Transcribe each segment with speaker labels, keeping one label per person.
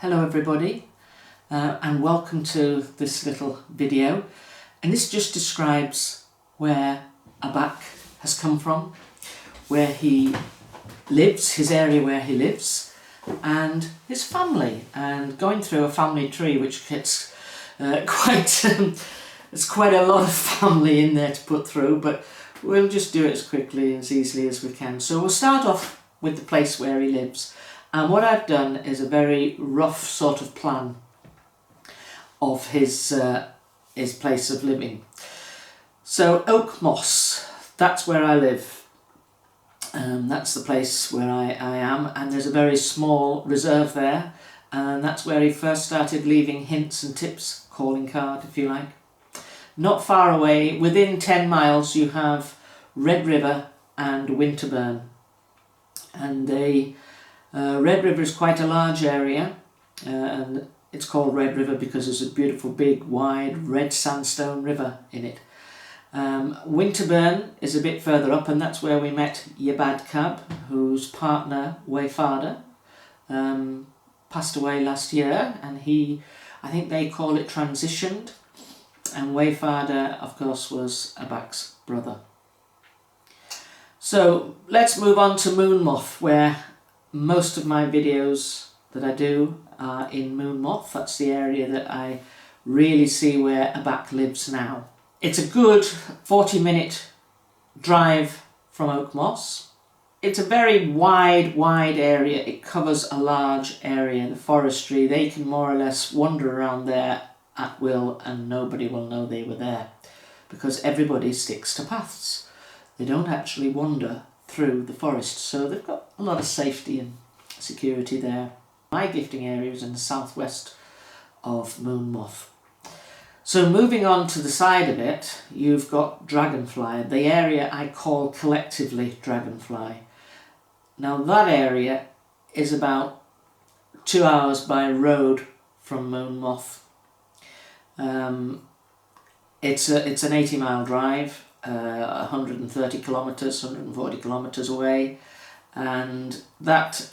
Speaker 1: Hello everybody, and welcome to this little video, and this just describes where Abaq has come from, where he lives, his area where he lives, and his family, and going through a family tree which gets there's quite a lot of family in there to put through, but we'll just do it as quickly and as easily as we can. So we'll start off with the place where he lives. And what I've done is a very rough sort of plan of his place of living. So Oak Moss, that's where I live. That's the place where I am, and there's a very small reserve there, and that's where he first started leaving hints and tips, calling card if you like. Not far away, within 10 miles, you have Red River and Winterburn, and Red River is quite a large area, and it's called Red River because there's a beautiful big wide red sandstone river in it. Winterburn is a bit further up, and that's where we met Yabad Cab, whose partner Wayfarder passed away last year, and I think they call it transitioned, and Wayfarder of course was Abaq's brother. So let's move on to Moonmoth, where most of my videos that I do are in Moonmoth. That's the area that I really see where Abaq lives now. It's a good 40-minute drive from Oak Moss. It's a very wide area. It covers a large area. The forestry, they can more or less wander around there at will and nobody will know they were there because everybody sticks to paths. They don't actually wander through the forest, so they've got a lot of safety and security there. My gifting area is in the southwest of Moonmoth. So moving on to the side of it, you've got Dragonfly, the area I call collectively Dragonfly. Now that area is about 2 hours by road from Moonmoth. It's an 80-mile drive. 130 kilometres, 140 kilometres away, and that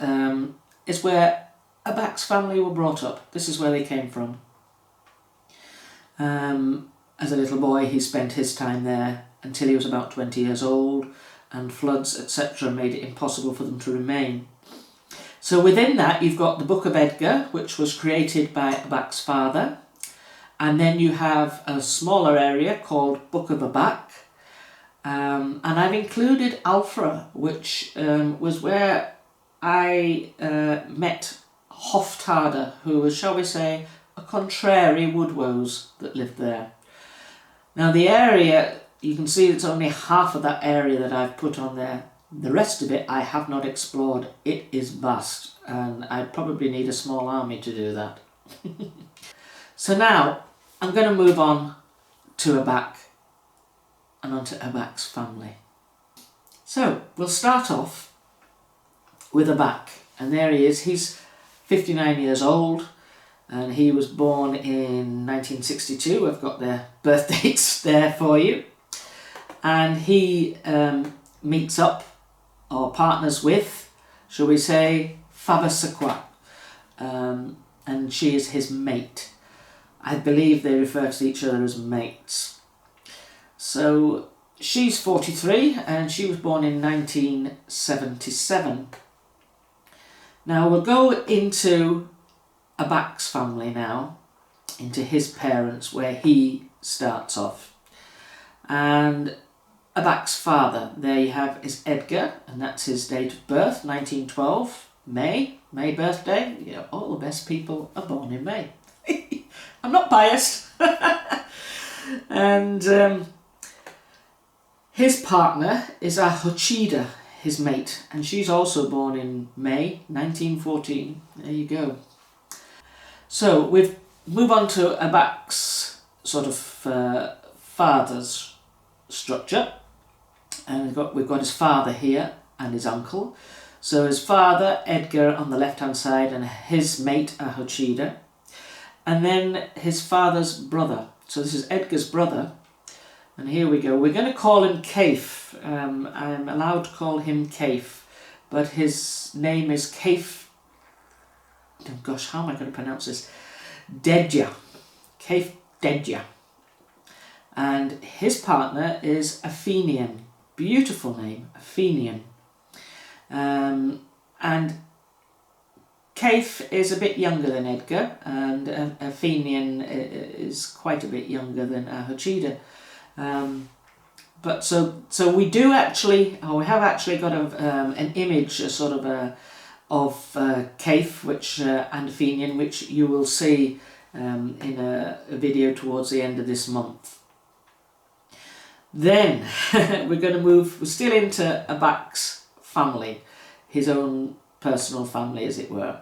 Speaker 1: is where Abaq's family were brought up. This is where they came from. As a little boy he spent his time there until he was about 20 years old, and floods etc. made it impossible for them to remain. So within that you've got the Book of Edgar, which was created by Abaq's father, and then you have a smaller area called Book of Abaq. And I've included Alfra, which was where I met Hofstadter, who was, shall we say, a contrary woodwose that lived there. Now the area, you can see it's only half of that area that I've put on there. The rest of it I have not explored. It is vast, and I'd probably need a small army to do that. So now I'm going to move on to Abaq and onto Abaq's family. So we'll start off with Abaq, and there he is. He's 59 years old, and he was born in 1962. I've got their birth dates there for you. And he meets up, or partners with, shall we say, Faba Sakwa, and she is his mate. I believe they refer to each other as mates. So she's 43 and she was born in 1977. Now we'll go into Abaq's family now, into his parents, where he starts off. And Abaq's father, there you have, is Edgar, and that's his date of birth, 1912, May birthday. Yeah, all the best people are born in May. I'm not biased. And his partner is Ahochida, his mate, and she's also born in May 1914. There you go. So we move on to Abaq's sort of father's structure, and we've got his father here and his uncle. So his father Edgar on the left hand side, and his mate Ahochida, and then his father's brother. So this is Edgar's brother. And here we go. We're going to call him Kaif. I'm allowed to call him Kaif, but his name is Kaif oh gosh, how am I going to pronounce this? Dedja, kThis. And his partner is Athenian. Beautiful name, Athenian. And kThis is a bit younger than Edgar, and Athenian is quite a bit younger than Ahochida. But so we do actually, we have actually got an image, a sort of of kThis, which and Athenian, which you will see in a video towards the end of this month. Then we're going to move. We're still into Abaq's family, his own personal family, as it were.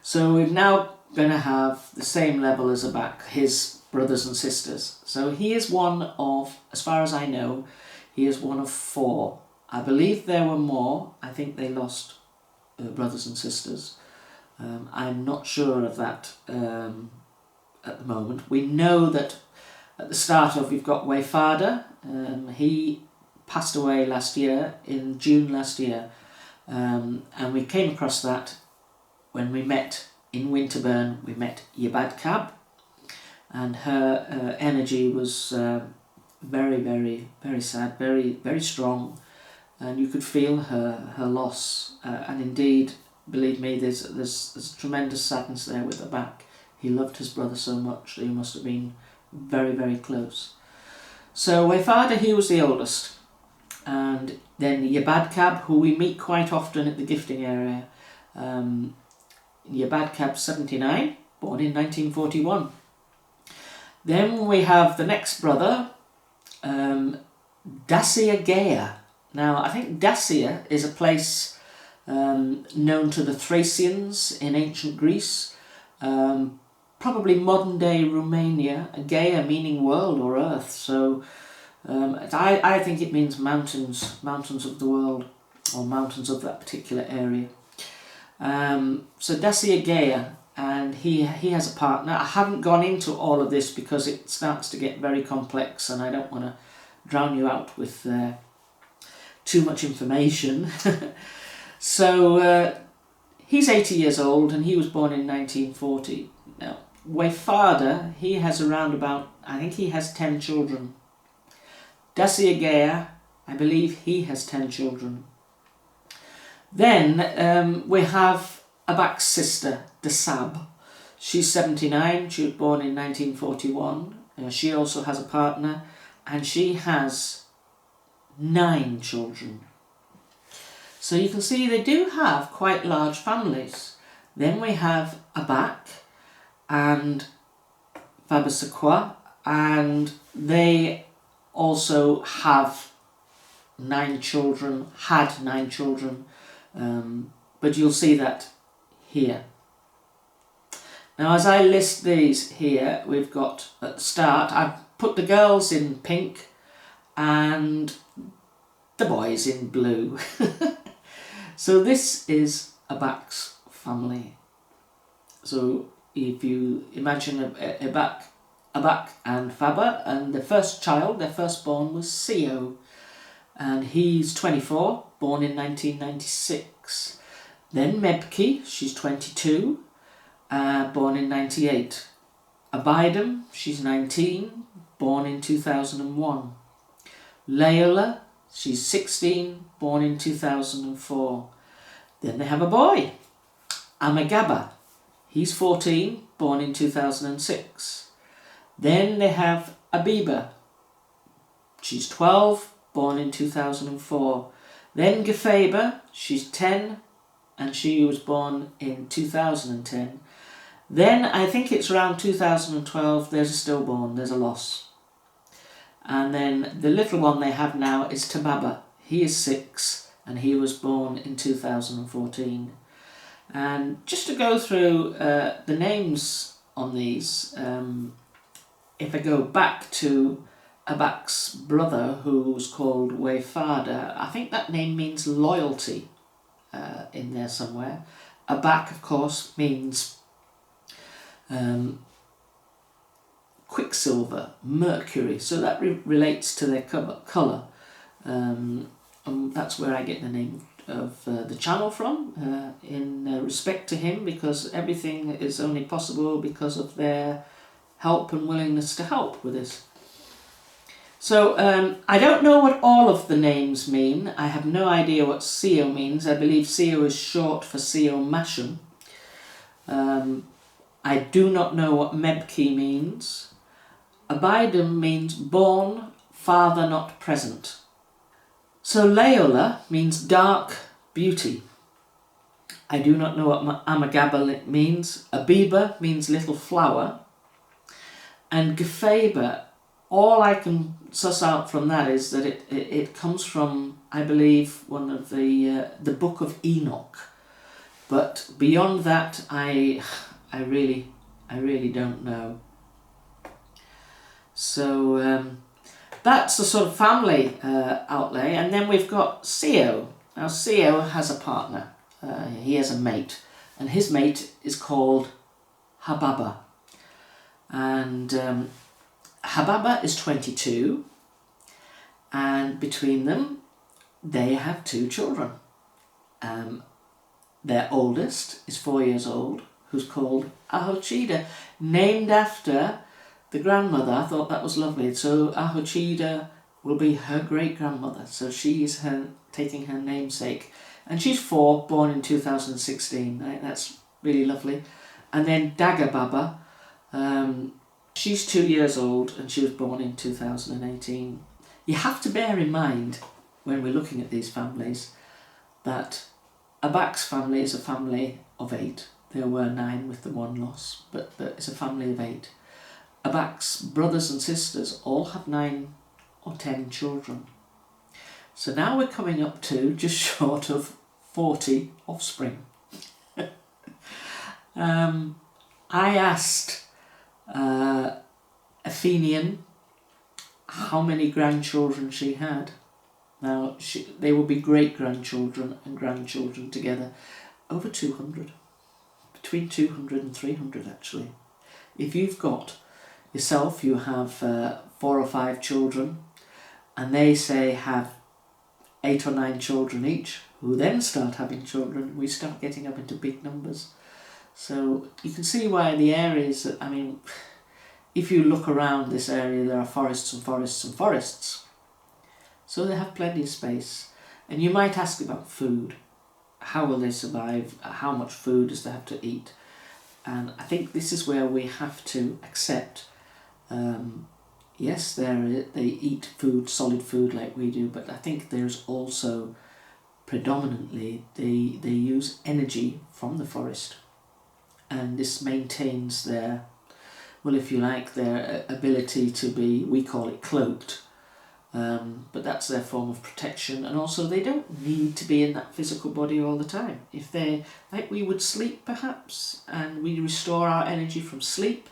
Speaker 1: So we're now going to have the same level as Abaq, his brothers and sisters. So he is one of, as far as I know, he is one of 4. I believe there were more. I think they lost brothers and sisters. I'm not sure of that at the moment. We know that at the start of, we've got Wayfarder. He passed away last year, in June last year. And we came across that when we met in Winterburn. We met Yabadkab, and her energy was very, very, very sad, very, very strong, and you could feel her loss. And indeed, believe me, there's tremendous sadness there with Abaq. He loved his brother so much that he must have been very, very close. So Wayfarder, he was the oldest, and then Yabadkab, who we meet quite often at the gifting area. Yabadkab 79, born in 1941. Then we have the next brother, Dacia Gaea. Now, I think Dacia is a place known to the Thracians in ancient Greece, probably modern day Romania, Gaea meaning world or earth. So I think it means mountains of the world, or mountains of that particular area. So Dacia Gaea, and he has a partner. I haven't gone into all of this because it starts to get very complex, and I don't want to drown you out with too much information. So he's 80 years old, and he was born in 1940. Now, Wayfarder, he has around about, I think he has 10 children. Dacia Gaea, I believe he has 10 children. Then we have Abaq's sister, Desab. She's 79, she was born in 1941. She also has a partner, and she has 9 children. So you can see they do have quite large families. Then we have Abaq and Fabasaqua, and they also have 9 children, had 9 children, but you'll see that here. Now, as I list these here, we've got at the start, I've put the girls in pink and the boys in blue. So this is Abaq's family. So if you imagine Abaq and Faba, and the first child, their firstborn, was Seo, and he's 24, born in 1996. Then Mebki, she's 22, born in 98. Abidam, she's 19, born in 2001. Leola, she's 16, born in 2004. Then they have a boy, Amagaba. He's 14, born in 2006. Then they have Abiba. She's 12, born in 2004. Then Gefeba, she's 10, and she was born in 2010. Then I think it's around 2012, there's a stillborn, there's a loss. And then the little one they have now is Tababa. He is 6, and he was born in 2014. And just to go through the names on these, if I go back to Abaq's brother, who was called Wayfarder, I think that name means loyalty in there somewhere. Abaq, of course, means quicksilver, Mercury, so that relates to their colour. And that's where I get the name of the channel from in respect to him, because everything is only possible because of their help and willingness to help with this. So I don't know what all of the names mean. I have no idea what Seo means. I believe Seo is short for Seo Masham. I do not know what Mebki means. Abidam means born, father not present. So Leola means dark beauty. I do not know what Amagaba means. Abiba means little flower. And Gefeba, all I can suss out from that is that it comes from, I believe, one of the Book of Enoch. But beyond that, I really don't know. So that's the sort of family outlay. And then we've got Seo. Now Seo has a partner. He has a mate. And his mate is called Hababa. And Hababa is 22. And between them, they have 2 children. Their oldest is 4 years old, who's called Ahochida, named after the grandmother. I thought that was lovely. So Ahochida will be her great-grandmother. So she is taking her namesake. And she's 4, born in 2016. Right? That's really lovely. And then Dagababa, she's 2 years old and she was born in 2018. You have to bear in mind, when we're looking at these families, that Abaq's family is a family of 8. There were 9 with the 1 loss, but it's a family of 8. Abaq's brothers and sisters all have 9 or 10 children. So now we're coming up to just short of 40 offspring. I asked Athenian how many grandchildren she had. Now, they will be great-grandchildren and grandchildren together. Over 200. Between 200 and 300, actually. If you've got yourself, you have 4 or 5 children, and they say have 8 or 9 children each, who then start having children, we start getting up into big numbers. So you can see why the areas that, I mean, if you look around this area, there are forests and forests and forests. So they have plenty of space. And you might ask about food. How will they survive? How much food does they have to eat? And I think this is where we have to accept, yes, they eat food, solid food like we do, but I think there's also predominantly they use energy from the forest. And this maintains their, well, if you like, their ability to be, we call it cloaked. But that's their form of protection, and also they don't need to be in that physical body all the time. If they, like we would sleep perhaps, and we restore our energy from sleep,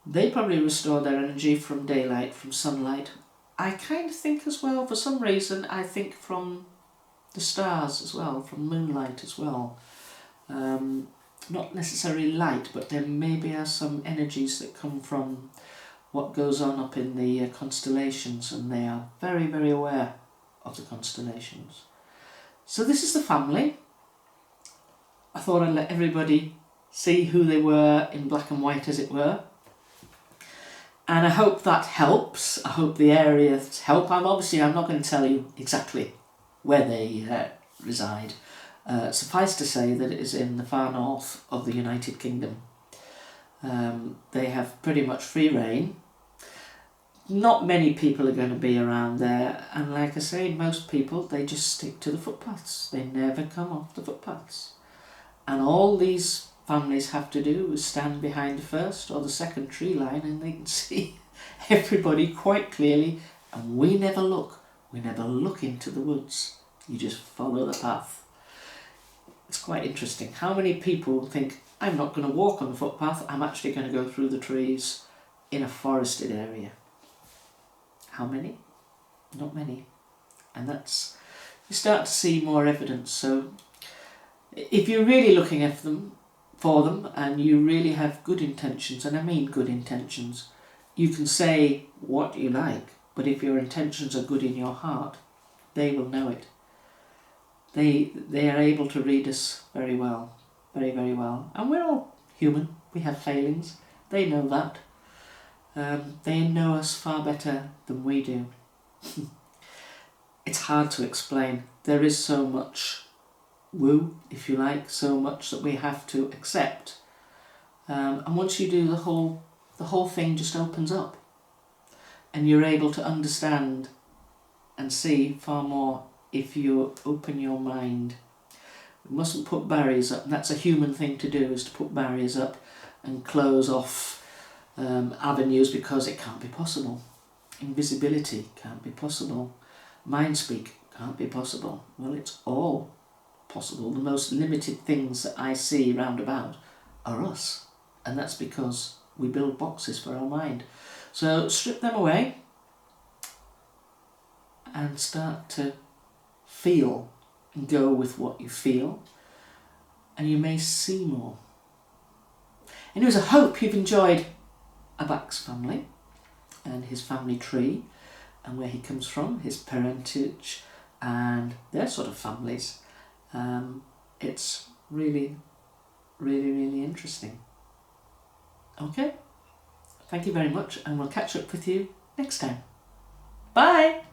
Speaker 1: they probably restore their energy from daylight, from sunlight. I kind of think as well, for some reason, I think from the stars as well, from moonlight as well. Not necessarily light, but there maybe are some energies that come from what goes on up in the constellations, and they are very, very aware of the constellations. So this is the family. I thought I'd let everybody see who they were in black and white, as it were. And I hope that helps. I hope the areas help. I'm not going to tell you exactly where they reside. Suffice to say that it is in the far north of the United Kingdom. They have pretty much free reign. Not many people are going to be around there, and like I say, most people, they just stick to the footpaths. They never come off the footpaths. And all these families have to do is stand behind the first or the second tree line, and they can see everybody quite clearly, and we never look into the woods. You just follow the path. It's quite interesting. How many people think, I'm not going to walk on the footpath, I'm actually going to go through the trees in a forested area? How many? Not many. And that's, you start to see more evidence. So if you're really looking at them, for them, and you really have good intentions, and I mean good intentions, you can say what you like, but if your intentions are good in your heart, they will know it. they are able to read us very well, very, very well. And we're all human. We have failings. They know that. They know us far better than we do. It's hard to explain. There is so much woo, if you like, so much that we have to accept. And once you do, the whole thing just opens up. And you're able to understand and see far more if you open your mind. We mustn't put barriers up, and that's a human thing to do, is to put barriers up and close off avenues, because it can't be possible. Invisibility can't be possible. Mind speak can't be possible. Well, it's all possible. The most limited things that I see round about are us, and that's because we build boxes for our mind. So strip them away and start to feel and go with what you feel, and you may see more. Anyways, I hope you've enjoyed Abaq's family and his family tree and where he comes from, his parentage and their sort of families. It's really, really, really interesting. Okay, thank you very much, and we'll catch up with you next time. Bye!